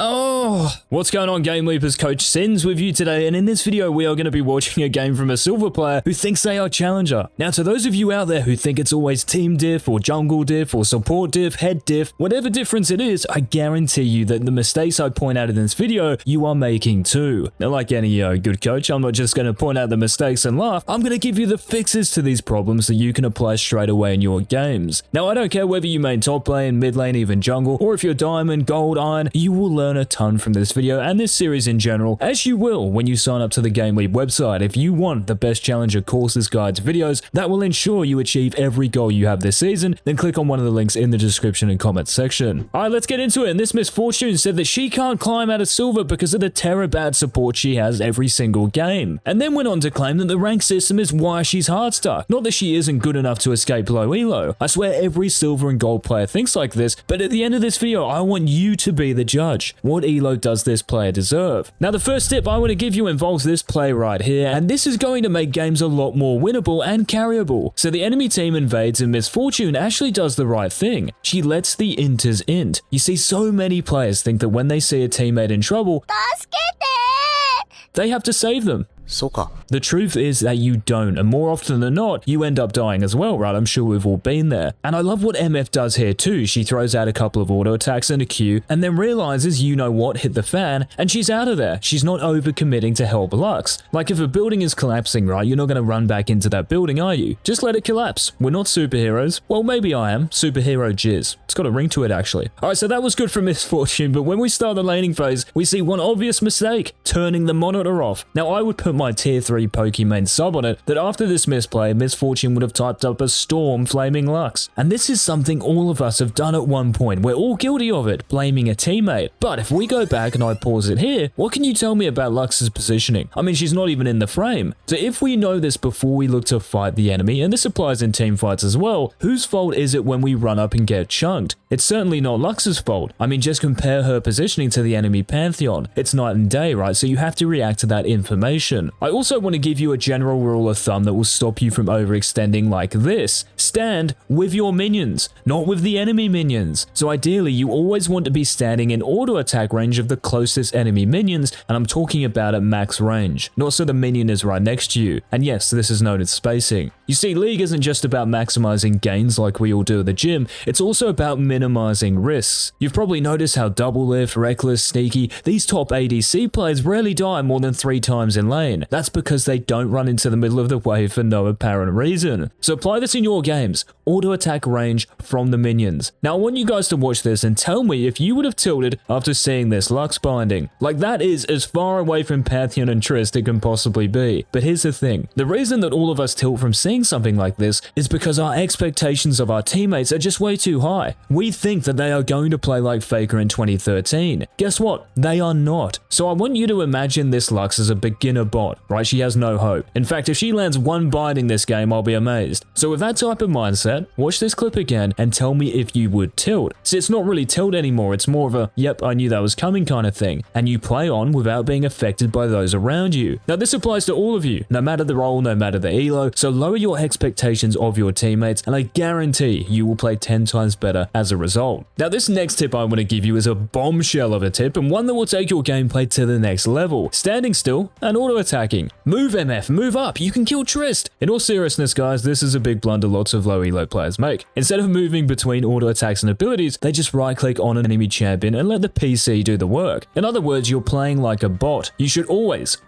Oh, what's going on, GameLeapers? Coach Sins with you today, and in this video we are going to be watching a game from a silver player who thinks they are challenger. Now, to those of you out there who think it's always team diff or jungle diff or support diff, head diff, whatever difference it is, I guarantee you that the mistakes I point out in this video, you are making too. Now, like any good coach, I'm not just going to point out the mistakes and laugh, I'm going to give you the fixes to these problems that you can apply straight away in your games. Now, I don't care whether you main top lane, mid lane, even jungle, or if you're diamond, gold, iron, you will learn a ton from this video and this series in general, as you will when you sign up to the GameLeap website. If you want the best challenger courses, guides, videos that will ensure you achieve every goal you have this season, then click on one of the links in the description and comments section. Alright, let's get into it. And this Miss Fortune said that she can't climb out of silver because of the terror bad support she has every single game, and then went on to claim that the rank system is why she's hard stuck. Not that she isn't good enough to escape low elo. I swear every silver and gold player thinks like this, but at the end of this video I want you to be the judge. What elo does this player deserve? Now, the first tip I want to give you involves this play right here, and this is going to make games a lot more winnable and carryable. So the enemy team invades and Miss Fortune actually does the right thing. She lets the inters int. You see, so many players think that when they see a teammate in trouble, they have to save them. The truth is that you don't, and more often than not, you end up dying as well, right? I'm sure we've all been there. And I love what MF does here too. She throws out a couple of auto attacks and a Q, and then realizes, you know what, hit the fan, and she's out of there. She's not overcommitting to help Lux. Like, if a building is collapsing, right, you're not going to run back into that building, are you? Just let it collapse. We're not superheroes. Well, maybe I am. Superhero jizz. It's got a ring to it, actually. Alright, so that was good for Miss Fortune, but when we start the laning phase, we see one obvious mistake: turning the monitor off. Now, I would put my tier 3 Pokemon sub on it that after this misplay, Miss Fortune would have typed up a storm flaming Lux. And this is something all of us have done at one point. We're all guilty of it, blaming a teammate. But if we go back and I pause it here, what can you tell me about Lux's positioning? I mean, she's not even in the frame. So if we know this before we look to fight the enemy, and this applies in team fights as well, whose fault is it when we run up and get chunked? It's certainly not Lux's fault. I mean, just compare her positioning to the enemy Pantheon. It's night and day, right? So you have to react to that information. I also want to give you a general rule of thumb that will stop you from overextending like this. Stand with your minions, not with the enemy minions. So ideally, you always want to be standing in auto attack range of the closest enemy minions, and I'm talking about at max range, not so the minion is right next to you. And yes, this is known as spacing. You see, League isn't just about maximizing gains like we all do at the gym, it's also about minimizing risks. You've probably noticed how Double Lift, Reckless, Sneaky, these top ADC players rarely die more than 3 times in lane. That's because they don't run into the middle of the wave for no apparent reason. So apply this in your games. Auto attack range from the minions. Now I want you guys to watch this and tell me if you would have tilted after seeing this Lux binding. Like, that is as far away from Pantheon and Trist it can possibly be. But here's the thing. The reason that all of us tilt from seeing something like this is because our expectations of our teammates are just way too high. We think that they are going to play like Faker in 2013. Guess what? They are not. So I want you to imagine this Lux as a beginner bot, right? She has no hope. In fact, if she lands one binding this game, I'll be amazed. So with that type of mindset, watch this clip again and tell me if you would tilt. See, it's not really tilt anymore, it's more of a, yep, I knew that was coming kind of thing. And you play on without being affected by those around you. Now this applies to all of you, no matter the role, no matter the elo, so lower your expectations of your teammates and I guarantee you will play 10 times better as a result. Now this next tip I want to give you is a bombshell of a tip, and one that will take your gameplay to the next level. Standing still and auto attacking. Move MF, move up, you can kill Trist. In all seriousness guys, this is a big blunder lots of low elo players make. Instead of moving between auto attacks and abilities, they just right click on an enemy champion and let the PC do the work. In other words, you're playing like a bot. You should always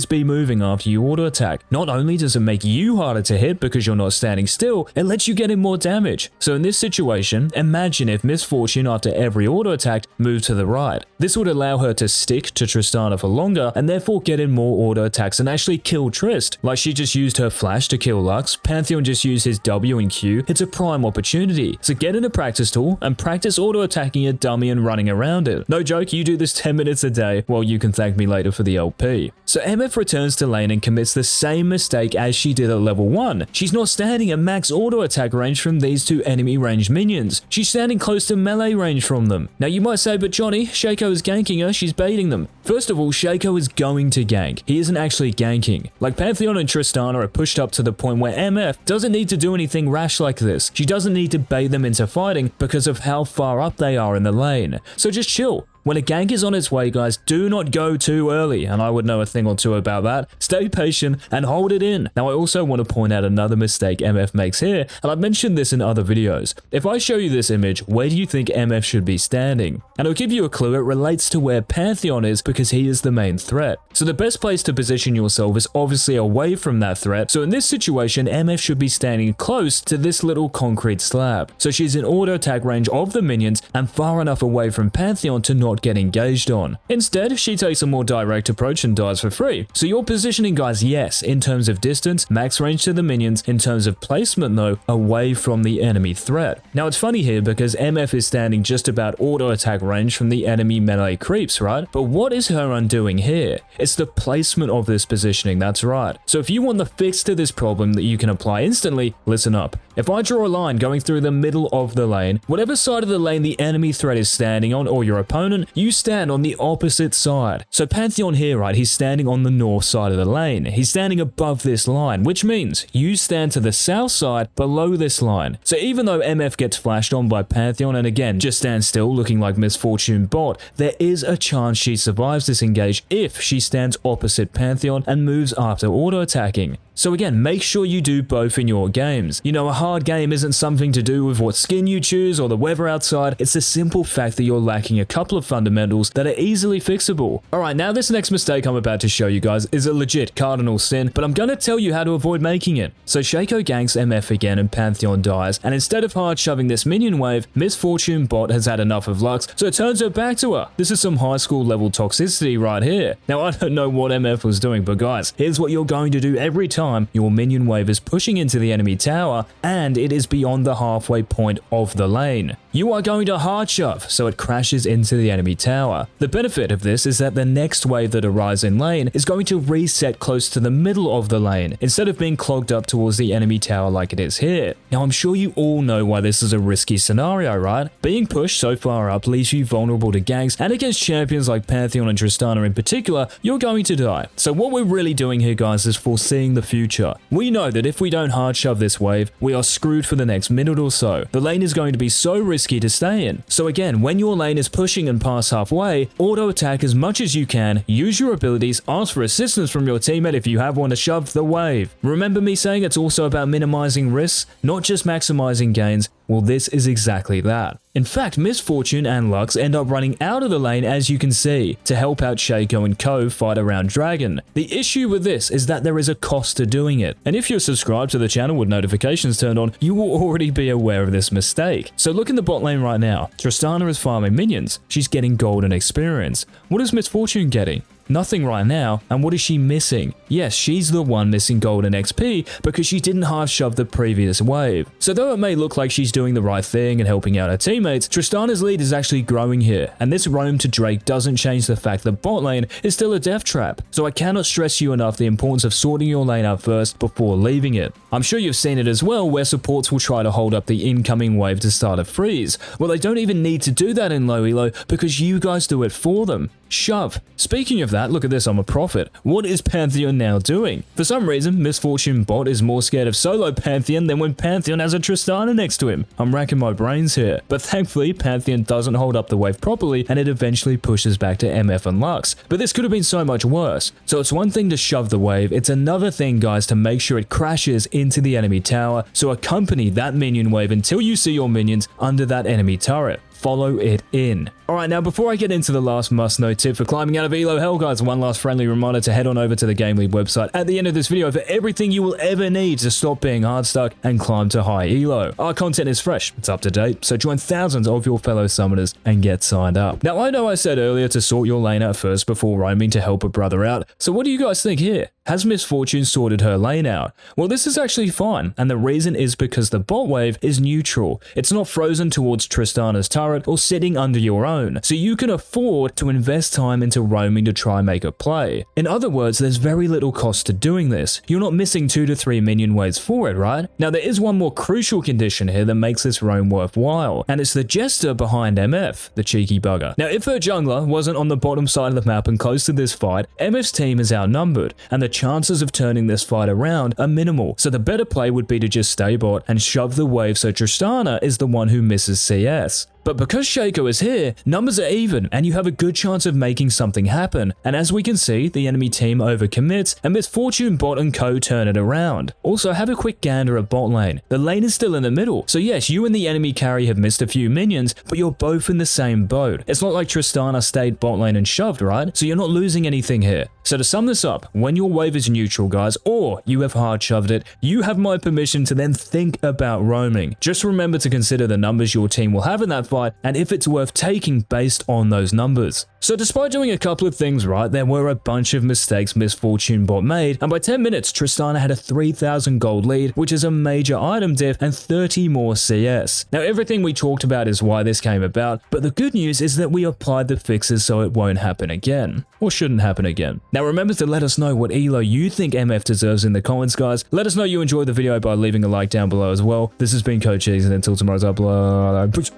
be moving after you auto attack. Not only does it make you harder to hit because you're not standing still, it lets you get in more damage. So in this situation, imagine if Miss Fortune after every auto attack moved to the right. This would allow her to stick to Tristana for longer and therefore get in more auto attacks and actually kill Trist. Like, she just used her flash to kill Lux, Pantheon just used his W and Q. It's a prime opportunity. So get in a practice tool and practice auto attacking a dummy and running around it. No joke, you do this 10 minutes a day. Well, you can thank me later for the LP. So MF returns to lane and commits the same mistake as she did at level 1. She's not standing at max auto attack range from these 2 enemy ranged minions. She's standing close to melee range from them. Now you might say, but Johnny, Shaco is ganking her, she's baiting them. First of all, Shaco is going to gank. He is isn't actually ganking. Like, Pantheon and Tristana are pushed up to the point where MF doesn't need to do anything rash like this. She doesn't need to bait them into fighting because of how far up they are in the lane. So just chill. When a gank is on its way, guys, do not go too early, and I would know a thing or two about that. Stay patient and hold it in. Now, I also want to point out another mistake MF makes here, and I've mentioned this in other videos. If I show you this image, where do you think MF should be standing? And I'll give you a clue, it relates to where Pantheon is because he is the main threat. So the best place to position yourself is obviously away from that threat, so in this situation, MF should be standing close to this little concrete slab. So she's in auto attack range of the minions and far enough away from Pantheon to not get engaged on. Instead, she takes a more direct approach and dies for free. So your positioning, guys, yes, in terms of distance, max range to the minions, in terms of placement though, away from the enemy threat. Now it's funny here because MF is standing just about auto attack range from the enemy melee creeps, right? But what is her undoing here? It's the placement of this positioning, that's right. So if you want the fix to this problem that you can apply instantly, listen up. If I draw a line going through the middle of the lane, whatever side of the lane the enemy threat is standing on, or your opponent, you stand on the opposite side. So Pantheon here, right, he's standing on the north side of the lane. He's standing above this line, which means you stand to the south side below this line. So even though MF gets flashed on by Pantheon and again just stands still looking like Misfortune bot, there is a chance she survives this engage if she stands opposite Pantheon and moves after auto attacking. So again, make sure you do both in your games. You know, a hard game isn't something to do with what skin you choose or the weather outside. It's the simple fact that you're lacking a couple of fundamentals that are easily fixable. Alright, now this next mistake I'm about to show you guys is a legit cardinal sin, but I'm gonna tell you how to avoid making it. So Shaco ganks MF again and Pantheon dies, and instead of hard shoving this minion wave, Misfortune bot has had enough of Lux, so it turns her back to her. This is some high school level toxicity right here. Now I don't know what MF was doing, but guys, here's what you're going to do every time your minion wave is pushing into the enemy tower and it is beyond the halfway point of the lane. You are going to hard shove so it crashes into the enemy tower. The benefit of this is that the next wave that arrives in lane is going to reset close to the middle of the lane instead of being clogged up towards the enemy tower like it is here. Now I'm sure you all know why this is a risky scenario, right? Being pushed so far up leaves you vulnerable to ganks, and against champions like Pantheon and Tristana in particular, you're going to die. So what we're really doing here, guys, is foreseeing the future. We know that if we don't hard shove this wave, we are screwed for the next minute or so. The lane is going to be so risky to stay in. So again, when your lane is pushing and past halfway, auto attack as much as you can, use your abilities, ask for assistance from your teammate if you have one to shove the wave. Remember me saying it's also about minimizing risks, not just maximizing gains? Well, this is exactly that. In fact, Misfortune and Lux end up running out of the lane, as you can see, to help out Shaco and co fight around Dragon. The issue with this is that there is a cost to doing it, and if you're subscribed to the channel with notifications turned on, you will already be aware of this mistake. So look in the bot lane right now. Tristana is farming minions. She's getting gold and experience. What is Misfortune getting? Nothing right now, and what is she missing? Yes, she's the one missing gold and XP because she didn't half shove the previous wave. So though it may look like she's doing the right thing and helping out her teammates, Tristana's lead is actually growing here, and this roam to Drake doesn't change the fact that bot lane is still a death trap. So I cannot stress you enough the importance of sorting your lane out first before leaving it. I'm sure you've seen it as well, where supports will try to hold up the incoming wave to start a freeze. Well, they don't even need to do that in low elo because you guys do it for them. Shove. Speaking of that, look at this, I'm a prophet. What is Pantheon now doing? For some reason, Misfortune bot is more scared of solo Pantheon than when Pantheon has a Tristana next to him. I'm racking my brains here. But thankfully, Pantheon doesn't hold up the wave properly and it eventually pushes back to MF and Lux. But this could have been so much worse. So it's one thing to shove the wave, it's another thing, guys, to make sure it crashes into the enemy tower. So accompany that minion wave until you see your minions under that enemy turret. Follow it in. Alright, now before I get into the last must-know tip for climbing out of elo hell, guys, one last friendly reminder to head on over to the GameLeap website at the end of this video for everything you will ever need to stop being hard stuck and climb to high elo. Our content is fresh, it's up to date, so join thousands of your fellow summoners and get signed up. Now, I know I said earlier to sort your lane out first before roaming to help a brother out, so what do you guys think here? Has Misfortune sorted her lane out? Well, this is actually fine, and the reason is because the bot wave is neutral. It's not frozen towards Tristana's turret turret or sitting under your own, so you can afford to invest time into roaming to try and make a play. In other words, there's very little cost to doing this. You're not missing 2 to 3 minion waves for it, right? Now there is one more crucial condition here that makes this roam worthwhile, and it's the jester behind MF, the cheeky bugger. Now if her jungler wasn't on the bottom side of the map and close to this fight, MF's team is outnumbered, and the chances of turning this fight around are minimal, so the better play would be to just stay bot and shove the wave so Tristana is the one who misses CS. But because Shaco is here, numbers are even and you have a good chance of making something happen. And as we can see, the enemy team overcommits and Misfortune bot and co turn it around. Also have a quick gander at bot lane. The lane is still in the middle. So yes, you and the enemy carry have missed a few minions, but you're both in the same boat. It's not like Tristana stayed bot lane and shoved, right? So you're not losing anything here. So to sum this up, when your wave is neutral, guys, or you have hard shoved it, you have my permission to then think about roaming. Just remember to consider the numbers your team will have in that fight and if it's worth taking based on those numbers. So despite doing a couple of things right, there were a bunch of mistakes Misfortune bot made, and by 10 minutes, Tristana had a 3,000 gold lead, which is a major item diff and 30 more CS. Now everything we talked about is why this came about, but the good news is that we applied the fixes so it won't happen again. Or shouldn't happen again. Now remember to let us know what elo you think MF deserves in the comments, guys. Let us know you enjoyed the video by leaving a like down below as well. This has been Coach Ease, and until tomorrow's upload, peace.